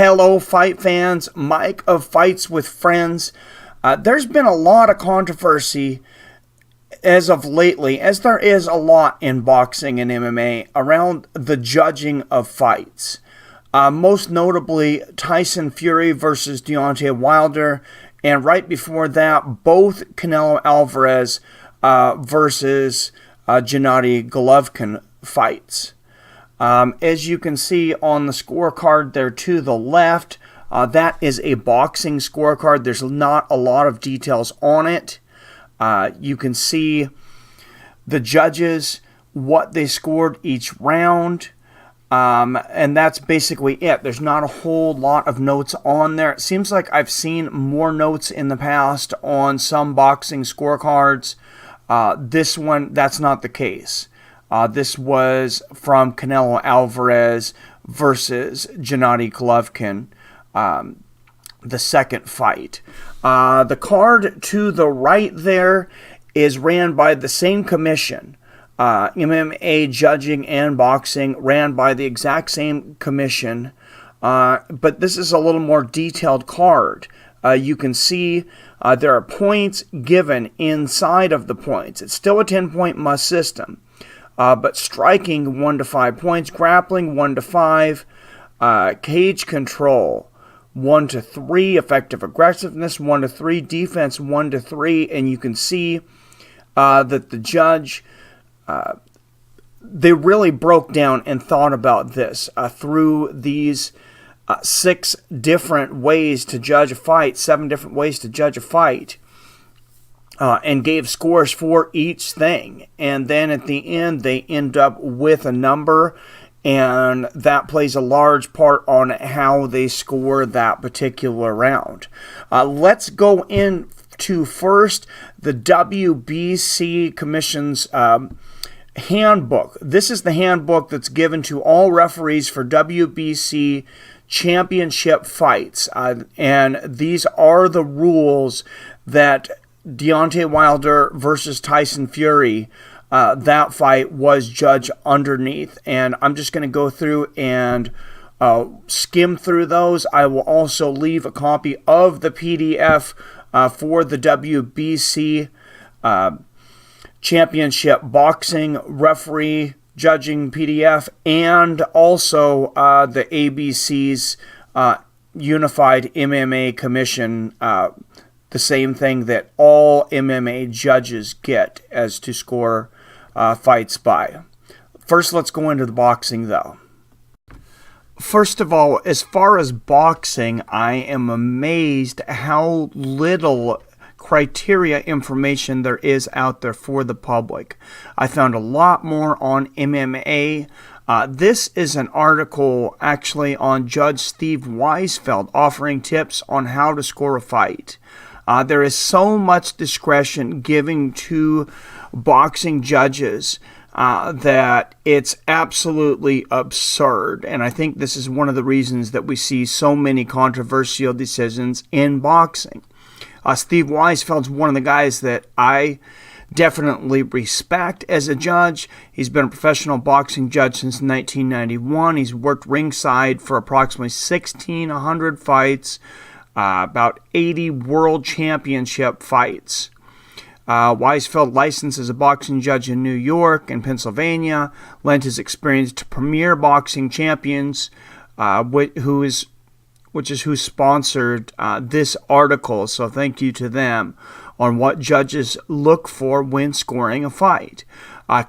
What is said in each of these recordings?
Hello, fight fans. Mike of Fights with Friends. There's been a lot of controversy as of lately, as there is a lot in boxing and MMA, around the judging of fights. Most notably, Tyson Fury versus Deontay Wilder, and right before that, both Canelo Alvarez versus Gennady Golovkin fights. As you can see on the scorecard there to the left, that is a boxing scorecard. There's not a lot of details on it. You can see the judges, what they scored each round, and that's basically it. There's not a whole lot of notes on there. It seems like I've seen more notes in the past on some boxing scorecards. This one, that's not the case. This was from Canelo Alvarez versus Gennady Golovkin, the second fight. The card to the right there is ran by the same commission. MMA judging and boxing ran by the exact same commission, but this is a little more detailed card. You can see there are points given inside of the points. It's still a 10-point must system. But striking 1 to 5 points, grappling 1 to 5, cage control 1 to 3, effective aggressiveness 1 to 3, defense 1 to 3, and you can see that the judge, they really broke down and thought about this through these 6 different ways to judge a fight, 7 different ways to judge a fight. And gave scores for each thing. And then at the end, they end up with a number, and that plays a large part on how they score that particular round. Let's go into first the WBC Commission's handbook. This is the handbook that's given to all referees for WBC championship fights. And these are the rules that Deontay Wilder versus Tyson Fury, that fight was judged underneath. And I'm just going to go through and skim through those. I will also leave a copy of the PDF for the WBC Championship Boxing Referee Judging PDF, and also the ABC's Unified MMA Commission, the same thing that all MMA judges get as to score fights by. First, let's go into the boxing, though. First of all, as far as boxing, I am amazed how little criteria information there is out there for the public. I found a lot more on MMA. This is an article actually on Judge Steve Weisfeld offering tips on how to score a fight. There is so much discretion given to boxing judges that it's absolutely absurd. And I think this is one of the reasons that we see so many controversial decisions in boxing. Steve Weisfeld's one of the guys that I definitely respect as a judge. He's been a professional boxing judge since 1991. He's worked ringside for approximately 1,600 fights. About 80 world championship fights. Weisfeld licensed as a boxing judge in New York and Pennsylvania, lent his experience to premier boxing champions, who sponsored this article, so thank you to them, on what judges look for when scoring a fight.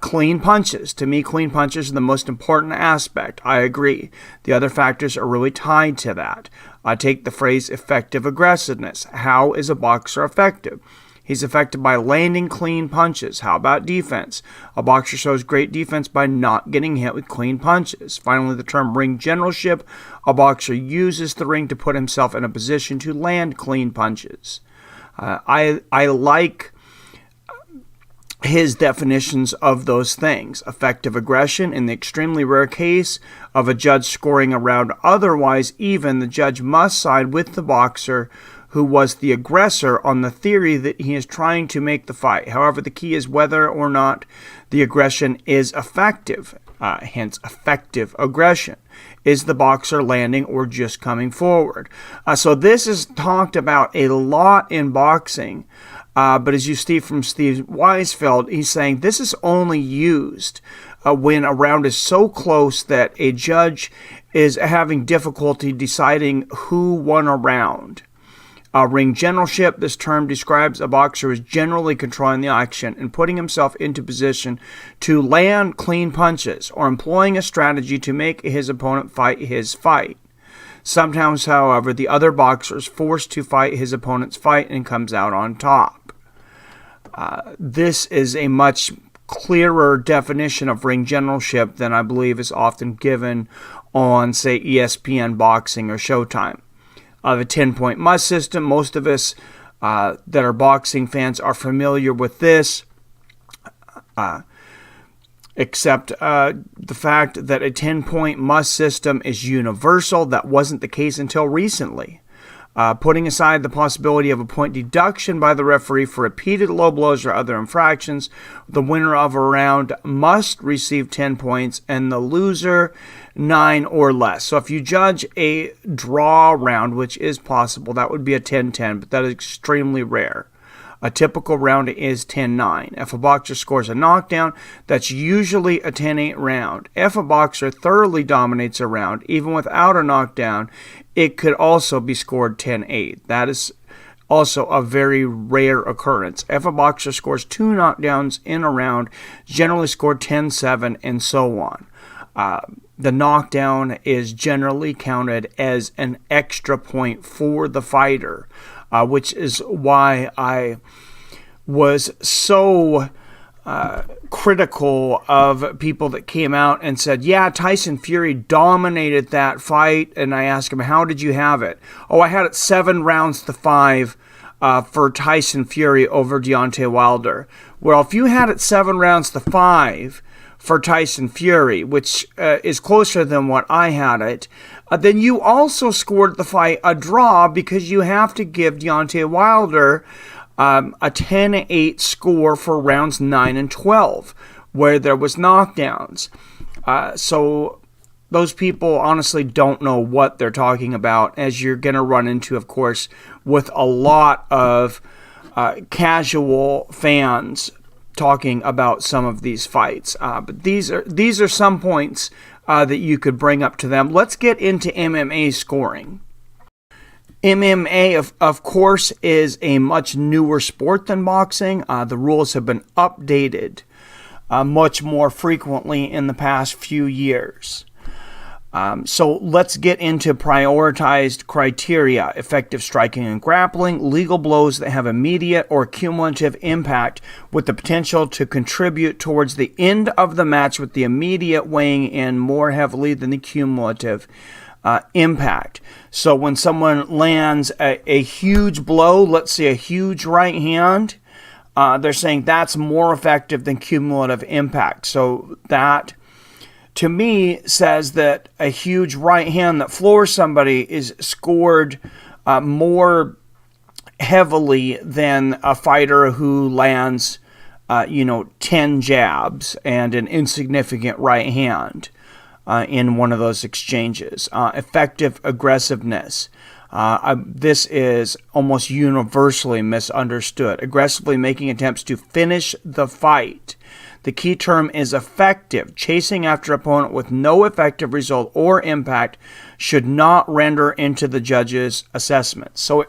Clean punches. To me, clean punches are the most important aspect. I agree. The other factors are really tied to that. Take the phrase effective aggressiveness. How is a boxer effective? He's effective by landing clean punches. How about defense? A boxer shows great defense by not getting hit with clean punches. Finally, the term ring generalship. A boxer uses the ring to put himself in a position to land clean punches. I like his definitions of those things. Effective aggression, in the extremely rare case of a judge scoring a round otherwise even, the judge must side with the boxer who was the aggressor on the theory that he is trying to make the fight. However, the key is whether or not the aggression is effective. hence effective aggression. Is the boxer landing or just coming forward? So this is talked about a lot in boxing, but as you see from Steve Weisfeld, he's saying this is only used when a round is so close that a judge is having difficulty deciding who won a round. Ring generalship, this term describes a boxer who is generally controlling the action and putting himself into position to land clean punches or employing a strategy to make his opponent fight his fight. Sometimes, however, the other boxer is forced to fight his opponent's fight and comes out on top. This is a much clearer definition of ring generalship than I believe is often given on, say, ESPN Boxing or Showtime. The 10-point must system, most of us that are boxing fans are familiar with this, except the fact that a 10-point must system is universal. That wasn't the case until recently. Putting aside the possibility of a point deduction by the referee for repeated low blows or other infractions, the winner of a round must receive 10 points and the loser 9 or less. So if you judge a draw round, which is possible, that would be a 10-10, but that is extremely rare. A typical round is 10-9. If a boxer scores a knockdown, that's usually a 10-8 round. If a boxer thoroughly dominates a round, even without a knockdown, it could also be scored 10-8. That is also a very rare occurrence. If a boxer scores 2 knockdowns in a round, generally scored 10-7 and so on. The knockdown is generally counted as an extra point for the fighter, which is why I was so critical of people that came out and said, yeah, Tyson Fury dominated that fight. And I asked him, how did you have it? Oh, I had it 7-5 for Tyson Fury over Deontay Wilder. Well, if you had it 7-5 for Tyson Fury, which is closer than what I had it, then you also scored the fight a draw because you have to give Deontay Wilder a 10-8 score for rounds 9 and 12, where there was knockdowns. So those people honestly don't know what they're talking about, as you're going to run into, of course, with a lot of casual fans talking about some of these fights. But these are some points that you could bring up to them. Let's get into MMA scoring. MMA, of course, is a much newer sport than boxing. The rules have been updated much more frequently in the past few years. So let's get into prioritized criteria: effective striking and grappling, legal blows that have immediate or cumulative impact with the potential to contribute towards the end of the match, with the immediate weighing in more heavily than the cumulative impact. So when someone lands a huge blow, let's say a huge right hand, they're saying that's more effective than cumulative impact. So that, to me, says that a huge right hand that floors somebody is scored more heavily than a fighter who lands, 10 jabs and an insignificant right hand in one of those exchanges. Effective aggressiveness. This is almost universally misunderstood. Aggressively making attempts to finish the fight. The key term is effective. Chasing after opponent with no effective result or impact should not render into the judge's assessment. So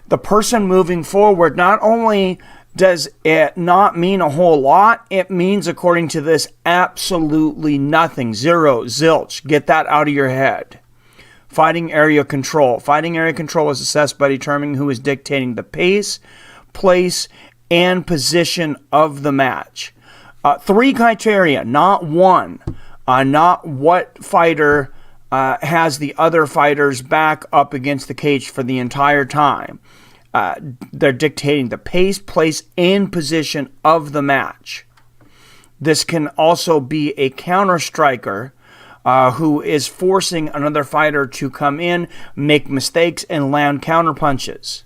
the person moving forward, not only does it not mean a whole lot, it means, according to this, absolutely nothing. Zero, zilch. Get that out of your head. Fighting area control. Fighting area control is assessed by determining who is dictating the pace, place, and position of the match. 3 criteria, not one. Not what fighter has the other fighter's back up against the cage for the entire time. They're dictating the pace, place, and position of the match. This can also be a counter striker who is forcing another fighter to come in, make mistakes, and land counter punches.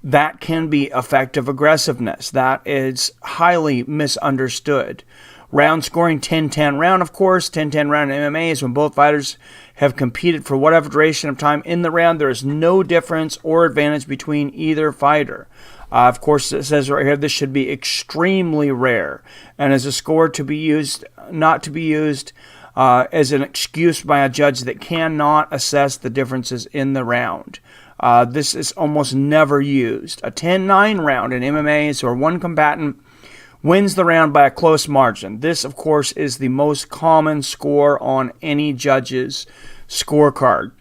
That can be effective aggressiveness. That is highly misunderstood. Round scoring, 10-10 round, of course. 10-10 round in MMA is when both fighters have competed for whatever duration of time in the round. There is no difference or advantage between either fighter. Of course, it says right here, this should be extremely rare and is a score to be used, not to be used as an excuse by a judge that cannot assess the differences in the round. This is almost never used. A 10-9 round in MMA is where one combatant wins the round by a close margin. This, of course, is the most common score on any judge's scorecard.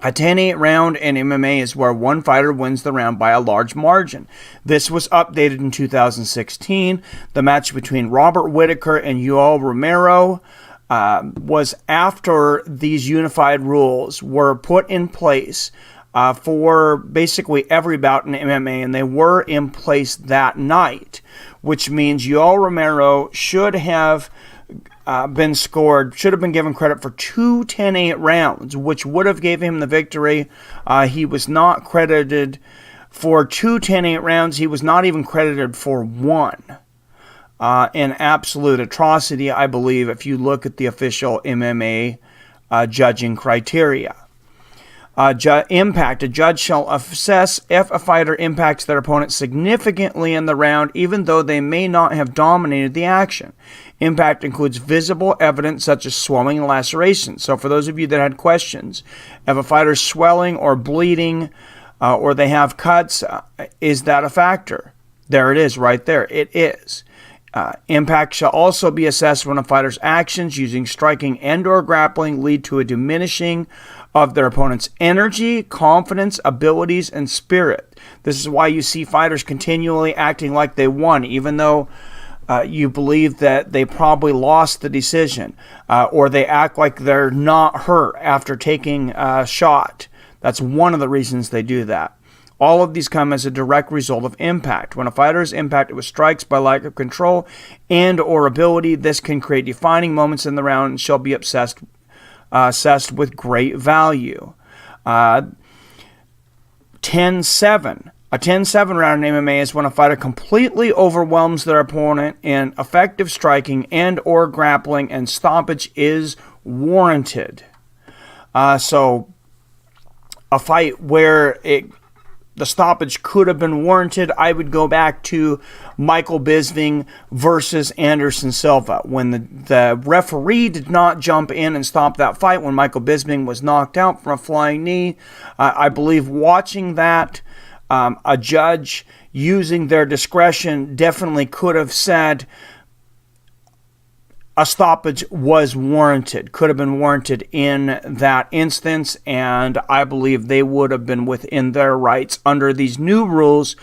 A 10-8 round in MMA is where one fighter wins the round by a large margin. This was updated in 2016. The match between Robert Whittaker and Yoel Romero was after these unified rules were put in place for basically every bout in MMA, and they were in place that night, which means Yoel Romero should have should have been given credit for 2 10-8 rounds, which would have gave him the victory. He was not credited for 2 10-8 rounds. He was not even credited for one. An absolute atrocity, I believe, if you look at the official MMA judging criteria. Impact. A judge shall assess if a fighter impacts their opponent significantly in the round, even though they may not have dominated the action. Impact includes visible evidence such as swelling and laceration. So for those of you that had questions, if a fighter's swelling or bleeding or they have cuts, is that a factor? There it is right there. It is. Impact shall also be assessed when a fighter's actions using striking and or grappling lead to a diminishing of their opponent's energy, confidence, abilities, and spirit. This is why you see fighters continually acting like they won, even though you believe that they probably lost the decision, or they act like they're not hurt after taking a shot. That's one of the reasons they do that. All of these come as a direct result of impact. When a fighter is impacted with strikes by lack of control and or ability, this can create defining moments in the round and shall be assessed with great value. 10-7. A 10-7 round in MMA is when a fighter completely overwhelms their opponent in effective striking and or grappling, and stoppage is warranted. So a fight where the stoppage could have been warranted, I would go back to Michael Bisping versus Anderson Silva, when the referee did not jump in and stop that fight when Michael Bisping was knocked out from a flying knee. I believe watching that, a judge using their discretion definitely could have said a stoppage was warranted, could have been warranted in that instance, and I believe they would have been within their rights under these new rules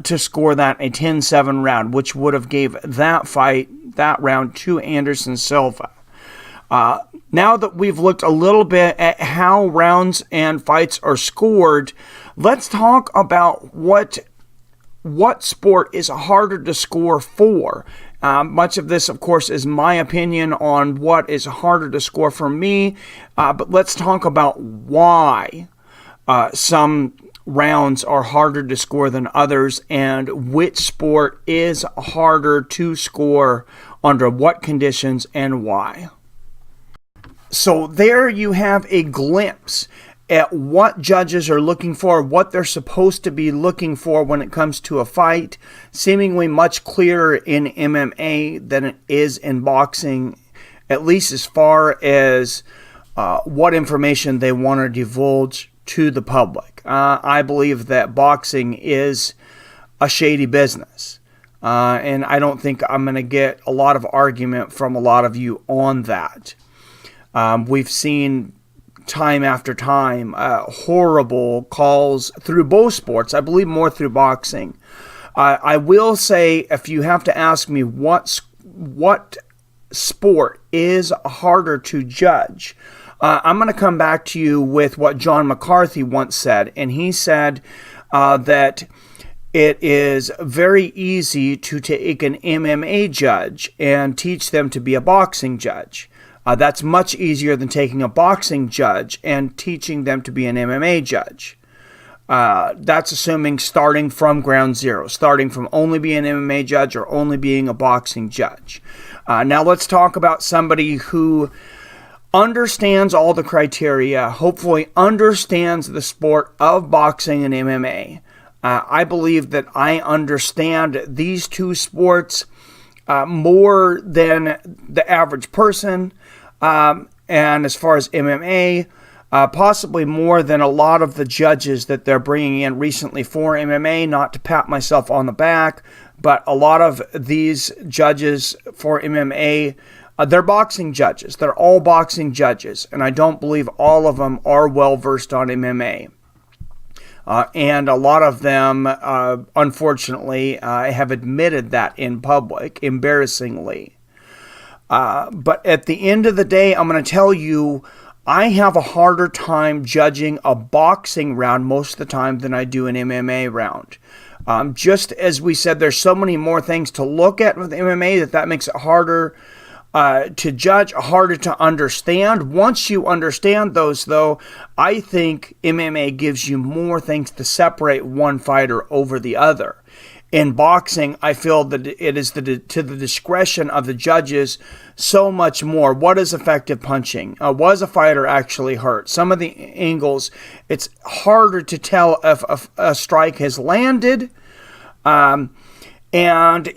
to score that a 10-7 round, which would have gave that round to Anderson Silva. Now that we've looked a little bit at how rounds and fights are scored, let's talk about what sport is harder to score for. Much of this, of course, is my opinion on what is harder to score for me, but let's talk about why some rounds are harder to score than others, and which sport is harder to score under what conditions and why. So there you have a glimpse at what judges are looking for, what they're supposed to be looking for when it comes to a fight, seemingly much clearer in MMA than it is in boxing, at least as far as what information they want to divulge to the public. I believe that boxing is a shady business, and I don't think I'm going to get a lot of argument from a lot of you on that. We've seen time after time horrible calls through both sports. I believe more through boxing. I will say, if you have to ask me what sport is harder to judge, I'm going to come back to you with what John McCarthy once said, and he said that it is very easy to take an MMA judge and teach them to be a boxing judge. That's much easier than taking a boxing judge and teaching them to be an MMA judge. That's assuming starting from ground zero, starting from only being an MMA judge or only being a boxing judge. Now let's talk about somebody who understands all the criteria, hopefully understands the sport of boxing and MMA. I believe that I understand these two sports more than the average person, and as far as MMA, possibly more than a lot of the judges that they're bringing in recently for MMA. Not to pat myself on the back, but a lot of these judges for MMA, they're boxing judges. They're all boxing judges, and I don't believe all of them are well versed on MMA. And a lot of them, unfortunately, have admitted that in public, embarrassingly. But at the end of the day, I'm going to tell you, I have a harder time judging a boxing round most of the time than I do an MMA round. Just as we said, there's so many more things to look at with MMA that makes it harder to judge, harder to understand. Once you understand those, though, I think MMA gives you more things to separate one fighter over the other. In boxing, I feel that it is to the discretion of the judges so much more. What is effective punching? Was a fighter actually hurt? Some of the angles, it's harder to tell if a strike has landed. And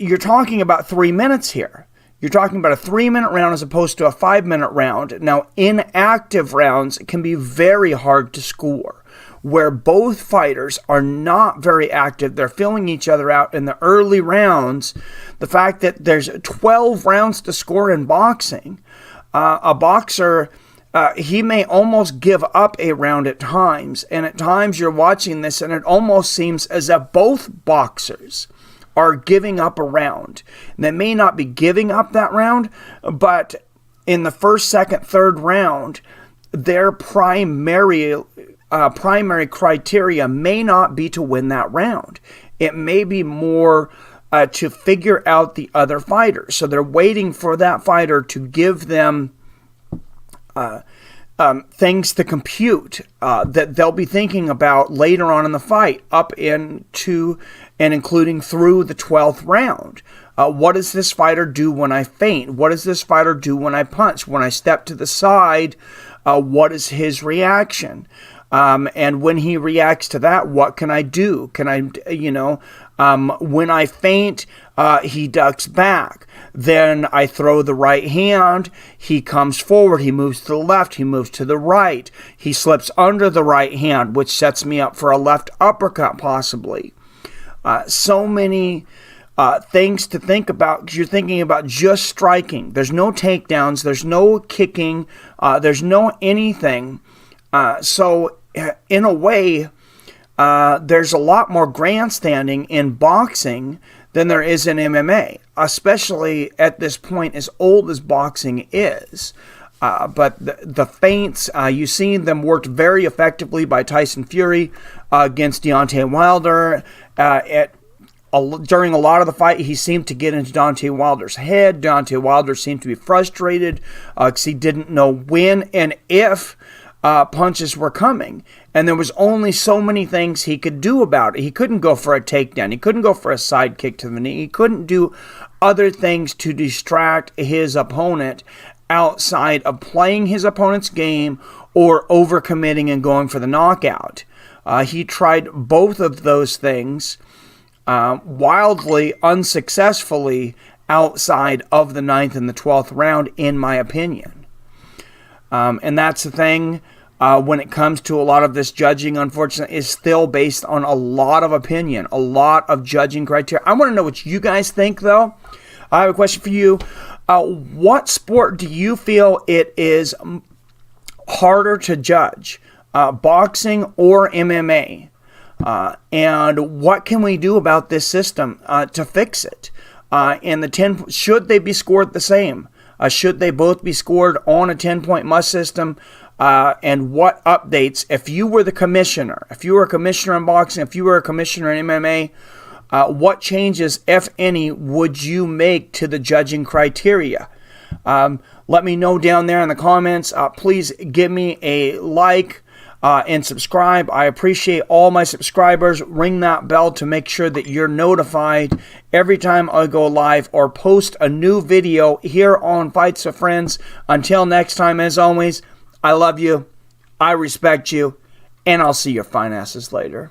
you're talking about 3 minutes here. You're talking about a 3-minute round as opposed to a 5-minute round. Now, inactive rounds can be very hard to score, where both fighters are not very active. They're filling each other out in the early rounds. The fact that there's 12 rounds to score in boxing, a boxer, he may almost give up a round at times. And at times you're watching this and it almost seems as if both boxers are giving up a round. And they may not be giving up that round, but in the first, second, third round, their primary criteria may not be to win that round. It may be more to figure out the other fighter. So they're waiting for that fighter to give them things to compute that they'll be thinking about later on in the fight, up into and including through the 12th round. What does this fighter do when I feint? What does this fighter do when I punch? When I step to the side, what is his reaction? And when he reacts to that, what can I do? Can I, when I feint, he ducks back. Then I throw the right hand. He comes forward. He moves to the left. He moves to the right. He slips under the right hand, which sets me up for a left uppercut possibly. So many things to think about because you're thinking about just striking. There's no takedowns. There's no kicking. There's no anything. So in a way, there's a lot more grandstanding in boxing than there is in MMA, especially at this point, as old as boxing is. But the feints, you've seen them worked very effectively by Tyson Fury against Deontay Wilder. During a lot of the fight, he seemed to get into Deontay Wilder's head. Deontay Wilder seemed to be frustrated because he didn't know when and if punches were coming. And there was only so many things he could do about it. He couldn't go for a takedown. He couldn't go for a side kick to the knee. He couldn't do other things to distract his opponent outside of playing his opponent's game or overcommitting and going for the knockout. He tried both of those things wildly unsuccessfully outside of the 9th and the 12th round, in my opinion. And that's the thing when it comes to a lot of this judging, unfortunately, is still based on a lot of opinion, a lot of judging criteria. I want to know what you guys think, though. I have a question for you. What sport do you feel it is harder to judge, boxing or MMA? And what can we do about this system to fix it? And the 10, should they be scored the same? Should they both be scored on a 10-point must system? And what updates, if you were the commissioner, if you were a commissioner in boxing, if you were a commissioner in MMA, what changes, if any, would you make to the judging criteria? Let me know down there in the comments. Please give me a like. and subscribe. I appreciate all my subscribers. Ring that bell to make sure that you're notified every time I go live or post a new video here on Fights with Friends. Until next time, as always, I love you, I respect you, and I'll see your fine asses later.